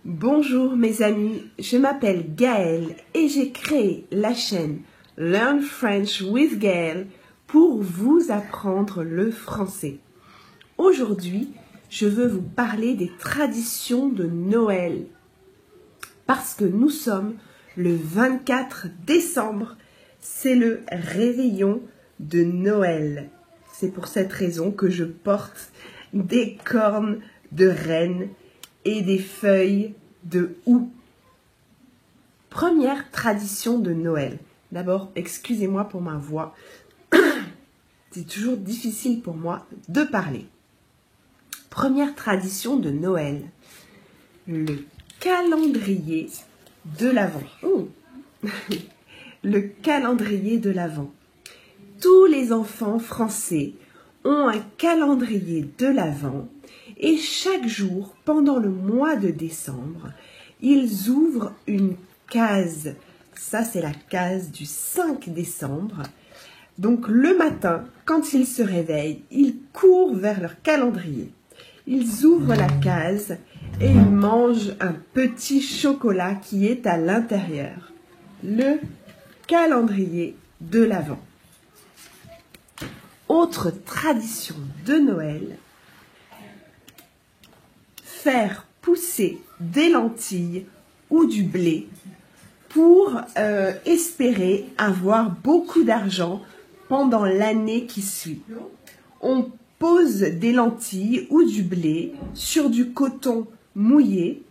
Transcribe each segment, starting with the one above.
Bonjour mes amis, je m'appelle Gaëlle et j'ai créé la chaîne Learn French with Gaëlle pour vous apprendre le français. Aujourd'hui, je veux vous parler des traditions de Noël parce que nous sommes le 24 décembre, c'est le réveillon de Noël. C'est pour cette raison que je porte des cornes de reine et des feuilles de houx. Première tradition de Noël. D'abord, excusez-moi pour ma voix. C'est toujours difficile pour moi de parler. Première tradition de Noël. Le calendrier de l'Avent. Le calendrier de l'Avent. Tous les enfants français ont un calendrier de l'Avent et chaque jour, pendant le mois de décembre, ils ouvrent une case. Ça, c'est la case du 5 décembre. Donc, le matin, quand ils se réveillent, ils courent vers leur calendrier. Ils ouvrent la case et ils mangent un petit chocolat qui est à l'intérieur. Le calendrier de l'Avent. Autre tradition de Noël, faire pousser des lentilles ou du blé pour espérer avoir beaucoup d'argent pendant l'année qui suit. On pose des lentilles ou du blé sur du coton mouillé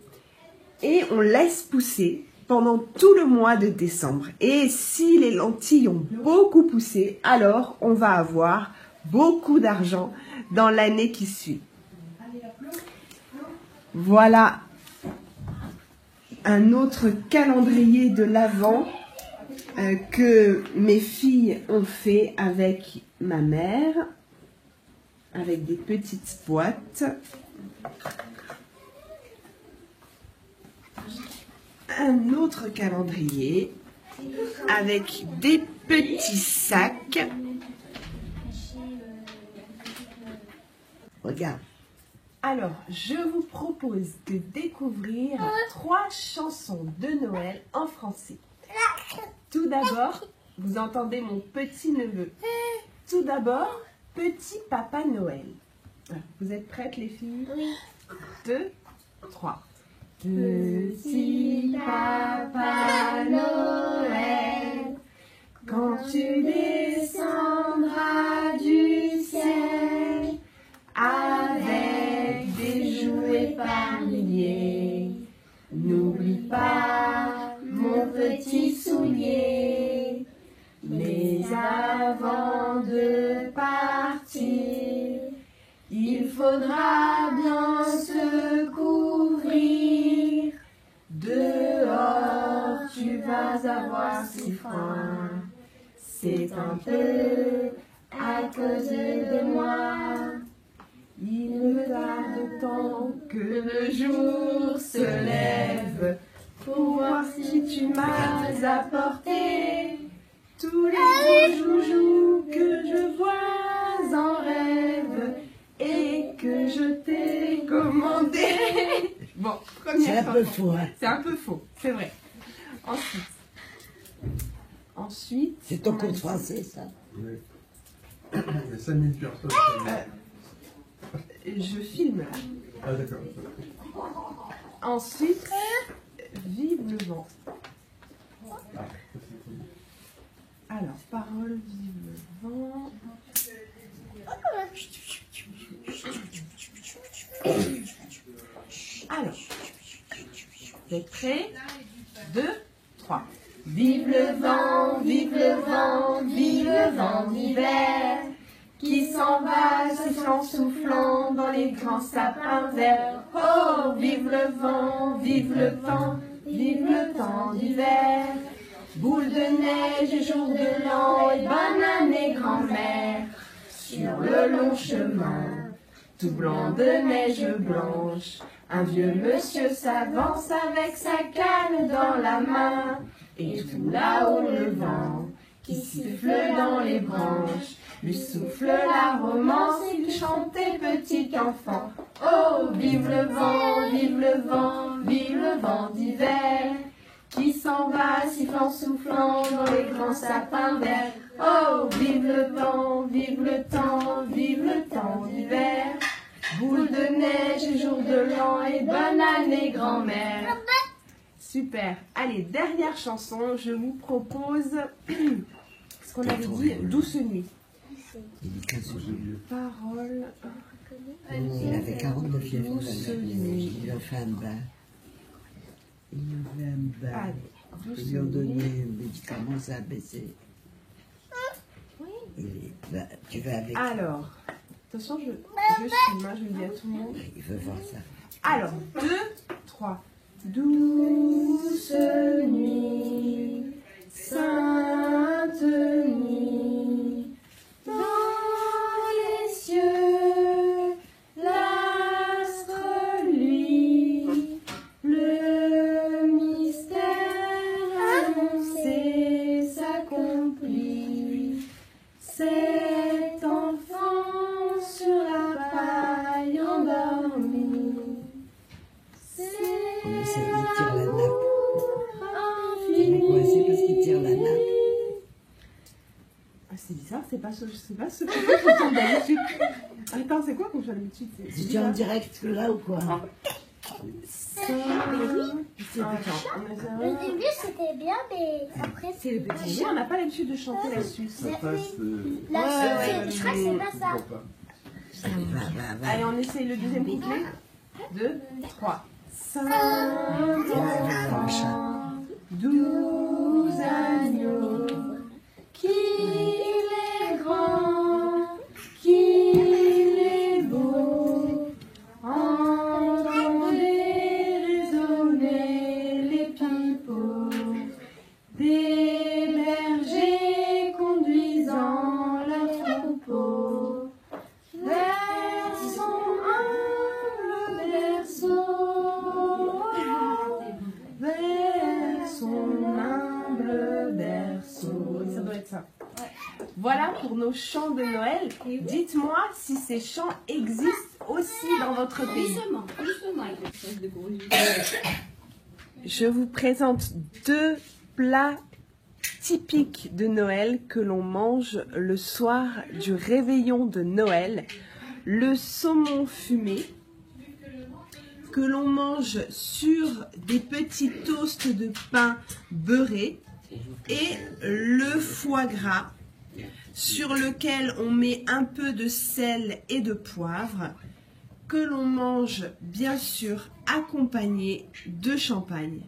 et on laisse pousser pendant tout le mois de décembre. Et si les lentilles ont beaucoup poussé, alors on va avoir beaucoup d'argent dans l'année qui suit. Voilà un autre calendrier de l'Avent que mes filles ont fait avec ma mère, avec des petites boîtes. Un autre calendrier avec des petits sacs. Regarde. Alors, je vous propose de découvrir 3 chansons de Noël en français. Tout d'abord, vous entendez mon petit neveu. Tout d'abord, Petit Papa Noël. Vous êtes prêtes les filles? Oui. 2, 3. Petit Papa Noël, quand tu descendras du ciel avec des jouets par milliers, n'oublie pas mon petit soulier. Mais avant de partir, il faudra bien se couvrir. Dehors, tu vas avoir si froid. C'est un peu à cause de moi. Il me tarde tant que le jour se lève pour voir si tu m'as apporté tous les beaux joujoux que je vois en rêve et que je t'ai commandé. Bon, C'est un peu faux, hein. C'est un peu faux, c'est vrai. Ensuite. C'est ton cours de français, ça. Oui. Il y a 5000 personnes. Je filme là. Ah d'accord. Ensuite, vive le vent. Alors, parole, vive le vent. Alors, vous êtes prêts? 2, 3. Vive le vent, vive le vent, vive le vent d'hiver, qui s'en va sifflant, soufflant dans les grands sapins verts. Oh, vive le vent, vive le temps, vive le temps d'hiver. Boule de neige et jour de l'an et bonne année grand-mère. Sur le long chemin, tout blanc de neige blanche, un vieux monsieur s'avance avec sa canne dans la main. Et tout là-haut le vent qui siffle dans les branches. lui souffle la romance, il chantait petit enfant. Oh, vive le vent, vive le vent, vive le vent d'hiver, qui s'en va sifflant, soufflant dans les grands sapins verts. Oh, vive le vent, vive le temps d'hiver, boule de neige et jour de l'an et bonne année grand-mère. Super. Allez, dernière chanson, je vous propose ce qu'on avait dit, Douce nuit. Il dit 15 jours. Parole. Il avait 49 fièvre. Douce nuit. Il a fait un bain. Il a fait un bain. Allez, Douce Ils lui ont donné nuit. un médicament, ça a baissé. Tu vas avec. Alors, attention, je filme, je le dis à tout le monde. Il veut voir ça. Alors, 2, 3. Douce nuit, sainte nuit, dans les cieux, l'astre luit, le mystère annoncé s'accomplit. Cet enfant sur la paille endormi. On essaie de tirer la nappe. Il est coincé parce qu'il tire la nappe. Ah, c'est bizarre, c'est pas ce que je tombe d'habitude. Attends, c'est quoi qu'on fait d'habitude? Tu es en direct là ou quoi? Le début c'était bien, mais après C'est le petit chien, on n'a pas l'habitude de chanter la suite. Ça passe. la suite, je crois que c'est pas ça. Va. Allez, on essaye le deuxième couplet. 2, 3. Douze agneaux, qu'il est grand, qu'il est beau, entendez résonner les pipeaux, des bergers conduisant leur troupeau vers son humble berceau, vers son humble berceau. Ça doit être ça. Voilà pour nos chants de Noël. Dites-moi si ces chants existent aussi dans votre pays. Je vous présente 2 plats typiques de Noël que l'on mange le soir du réveillon de Noël. Le saumon fumé, que l'on mange sur des petits toasts de pain beurré, et le foie gras, sur lequel on met un peu de sel et de poivre, que l'on mange bien sûr accompagné de champagne.